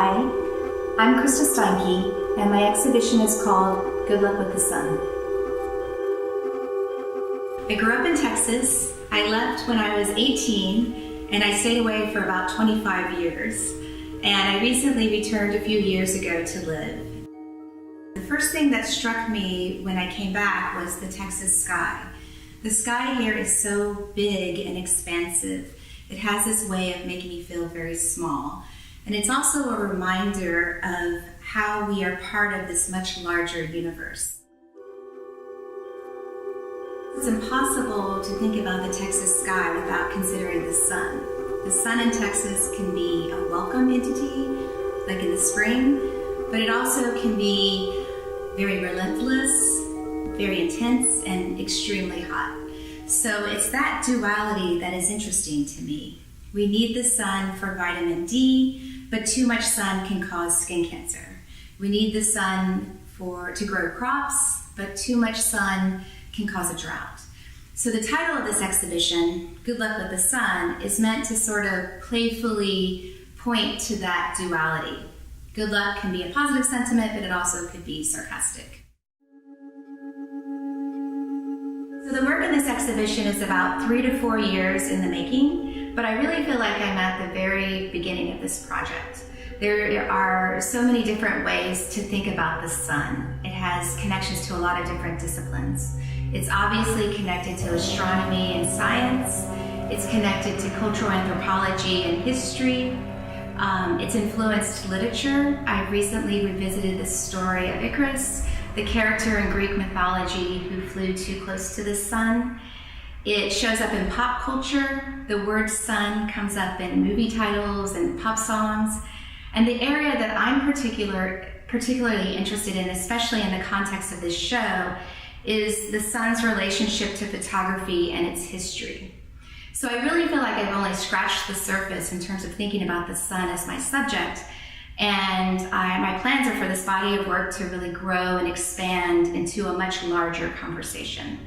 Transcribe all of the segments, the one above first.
Hi, I'm Krista Steinke, and my exhibition is called Good Luck with the Sun. I grew up in Texas. I left when I was 18, and I stayed away for about 25 years. And I recently returned a few years ago to live. The first thing that struck me when I came back was the Texas sky. The sky here is so big and expansive. It has this way of making me feel very small. And it's also a reminder of how we are part of this much larger universe. It's impossible to think about the Texas sky without considering the sun. The sun in Texas can be a welcome entity, like in the spring, but it also can be very relentless, very intense, and extremely hot. So it's that duality that is interesting to me. We need the sun for vitamin D, but too much sun can cause skin cancer. We need the sun to grow crops, but too much sun can cause a drought. So the title of this exhibition, Good Luck with the Sun, is meant to sort of playfully point to that duality. Good luck can be a positive sentiment, but it also could be sarcastic. So the work in this exhibition is about 3 to 4 years in the making, but I really feel like I'm at the very beginning of this project. There are so many different ways to think about the sun. It has connections to a lot of different disciplines. It's obviously connected to astronomy and science. It's connected to cultural anthropology and history. It's influenced literature. I've recently revisited the story of Eclipse, the character in Greek mythology who flew too close to the sun. It shows up in pop culture. The word sun comes up in movie titles and pop songs. And the area that I'm particularly interested in, especially in the context of this show, is the sun's relationship to photography and its history. So I really feel like I've only scratched the surface in terms of thinking about the sun as my subject. And my plans are for this body of work to really grow and expand into a much larger conversation.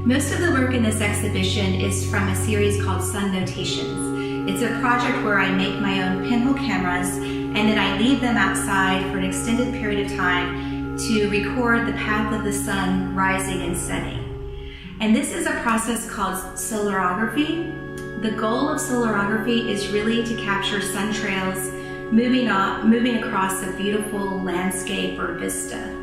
Most of the work in this exhibition is from a series called Sun Notations. It's a project where I make my own pinhole cameras and then I leave them outside for an extended period of time to record the path of the sun rising and setting. And this is a process called solarography. The goal of solarography is really to capture sun trails moving across a beautiful landscape or vista.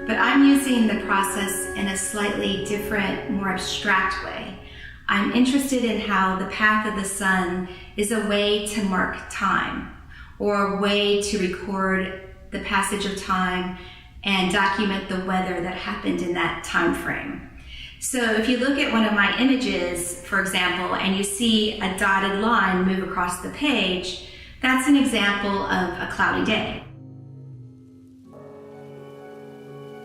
But I'm using the process in a slightly different, more abstract way. I'm interested in how the path of the sun is a way to mark time, or a way to record the passage of time and document the weather that happened in that time frame. So if you look at one of my images, for example, and you see a dotted line move across the page, that's an example of a cloudy day.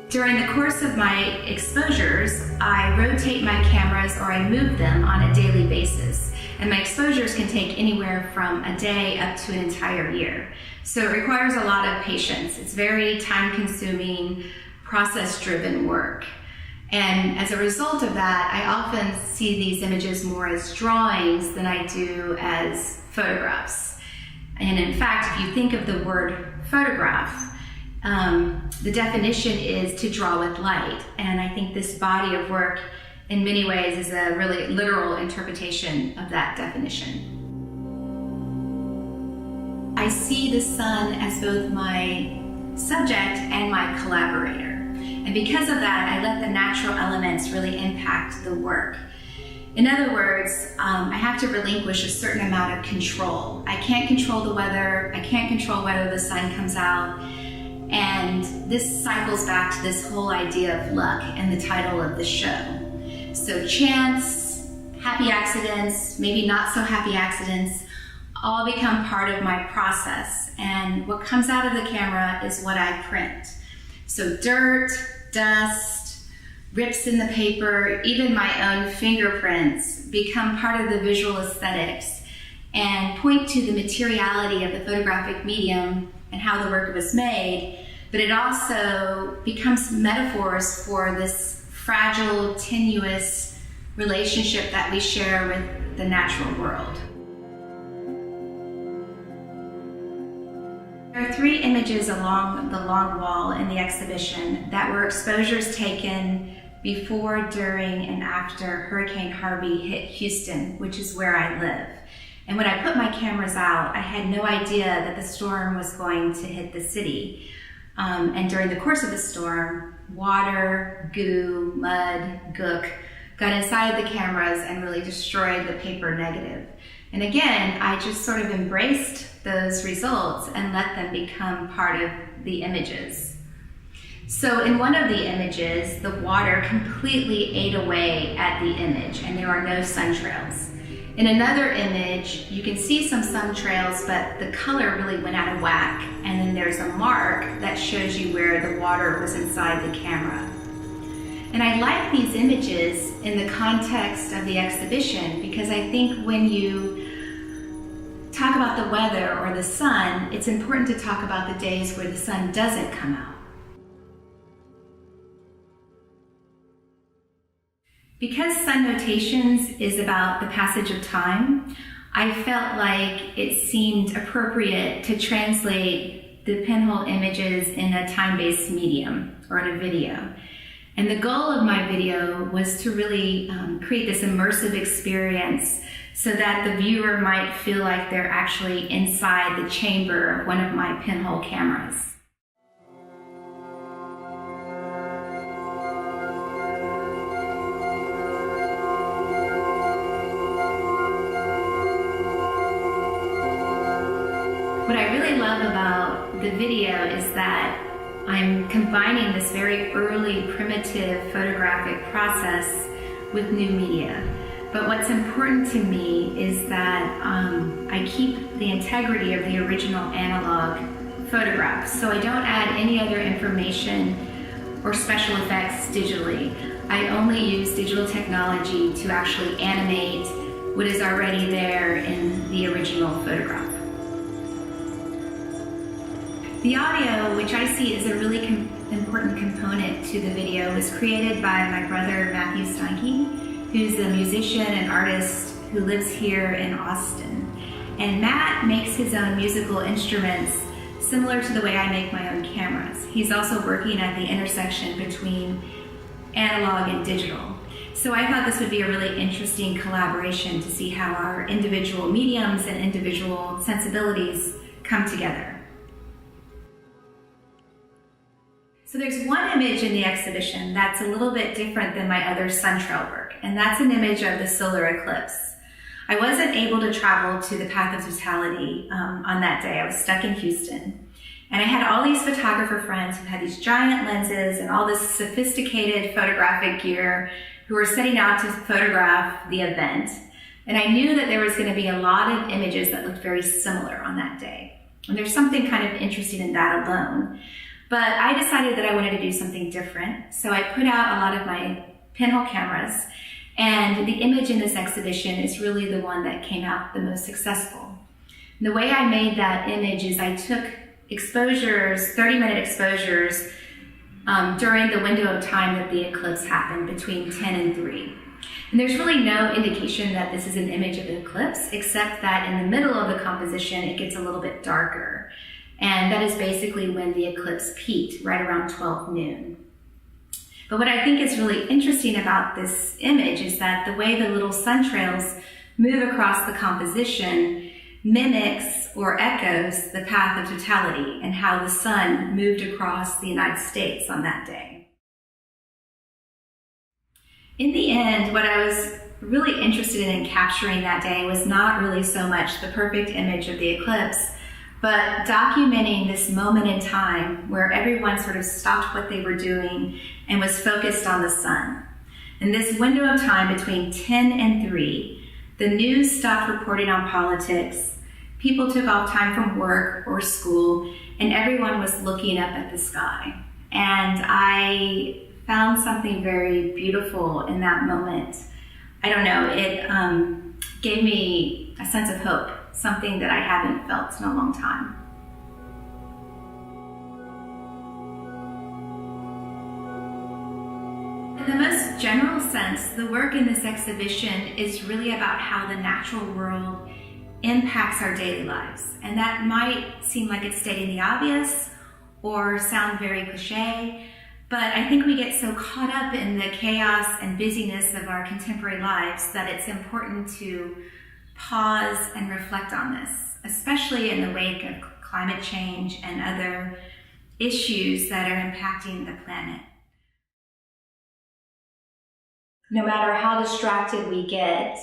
During the course of my exposures, I rotate my cameras or I move them on a daily basis. And my exposures can take anywhere from a day up to an entire year. So it requires a lot of patience. It's very time-consuming, process-driven work. And as a result of that, I often see these images more as drawings than I do as photographs. And in fact, if you think of the word photograph, the definition is to draw with light. And I think this body of work in many ways is a really literal interpretation of that definition. I see the sun as both my subject and my collaborator. And because of that, I let the natural elements really impact the work. In other words, I have to relinquish a certain amount of control. I can't control the weather. I can't control whether the sun comes out. And this cycles back to this whole idea of luck and the title of the show. So chance, happy accidents, maybe not so happy accidents, all become part of my process. And what comes out of the camera is what I print. So dirt, dust, rips in the paper, even my own fingerprints become part of the visual aesthetics and point to the materiality of the photographic medium and how the work was made. But it also becomes metaphors for this fragile, tenuous relationship that we share with the natural world. There are 3 images along the long wall in the exhibition that were exposures taken before, during, and after Hurricane Harvey hit Houston, which is where I live. And when I put my cameras out, I had no idea that the storm was going to hit the city. And during the course of the storm, water, goo, mud, gook got inside the cameras and really destroyed the paper negative. And again, I just sort of embraced those results and let them become part of the images. So in one of the images, the water completely ate away at the image and there are no sun trails. In another image, you can see some sun trails, but the color really went out of whack. And then there's a mark that shows you where the water was inside the camera. And I like these images in the context of the exhibition because I think when you talk about the weather or the sun, it's important to talk about the days where the sun doesn't come out. Because Sun Notations is about the passage of time, I felt like it seemed appropriate to translate the pinhole images in a time-based medium or in a video. And the goal of my video was to really create this immersive experience so that the viewer might feel like they're actually inside the chamber of one of my pinhole cameras. What I really love about the video is that I'm combining this very early primitive photographic process with new media. But what's important to me is that I keep the integrity of the original analog photographs. So I don't add any other information or special effects digitally. I only use digital technology to actually animate what is already there in the original photograph. The audio, which I see is a really important component to the video, was created by my brother Matthew Steinke, who's a musician and artist who lives here in Austin. And Matt makes his own musical instruments similar to the way I make my own cameras. He's also working at the intersection between analog and digital. So I thought this would be a really interesting collaboration to see how our individual mediums and individual sensibilities come together. So there's one image in the exhibition that's a little bit different than my other sun trail work, and that's an image of the solar eclipse. I wasn't able to travel to the Path of Totality on that day. I was stuck in Houston. And I had all these photographer friends who had these giant lenses and all this sophisticated photographic gear who were setting out to photograph the event. And I knew that there was going to be a lot of images that looked very similar on that day. And there's something kind of interesting in that alone. But I decided that I wanted to do something different. So I put out a lot of my pinhole cameras, and the image in this exhibition is really the one that came out the most successful. And the way I made that image is I took exposures, 30-minute exposures, during the window of time that the eclipse happened, between 10 and 3. And there's really no indication that this is an image of an eclipse, except that in the middle of the composition, it gets a little bit darker. And that is basically when the eclipse peaked, right around 12 noon. But what I think is really interesting about this image is that the way the little sun trails move across the composition mimics or echoes the Path of Totality and how the sun moved across the United States on that day. In the end, what I was really interested in capturing that day was not really so much the perfect image of the eclipse, but documenting this moment in time where everyone sort of stopped what they were doing and was focused on the sun. In this window of time between 10 and 3, the news stopped reporting on politics, people took off time from work or school, and everyone was looking up at the sky. And I found something very beautiful in that moment. I don't know, it gave me a sense of hope, something that I haven't felt in a long time. In the most general sense, the work in this exhibition is really about how the natural world impacts our daily lives. And that might seem like it's stating the obvious or sound very cliche, but I think we get so caught up in the chaos and busyness of our contemporary lives that it's important to pause and reflect on this, especially in the wake of climate change and other issues that are impacting the planet. No matter how distracted we get,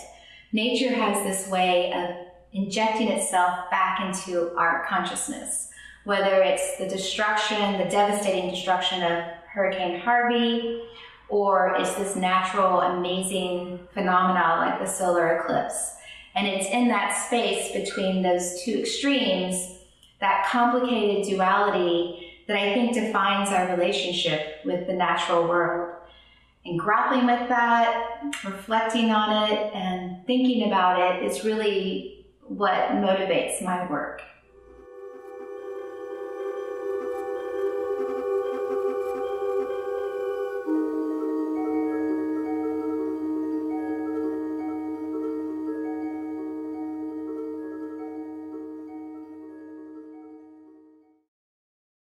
nature has this way of injecting itself back into our consciousness, whether it's the devastating destruction of Hurricane Harvey, or it's this natural, amazing phenomena like the solar eclipse. And it's in that space between those two extremes, that complicated duality, that I think defines our relationship with the natural world. And grappling with that, reflecting on it, and thinking about it is really what motivates my work.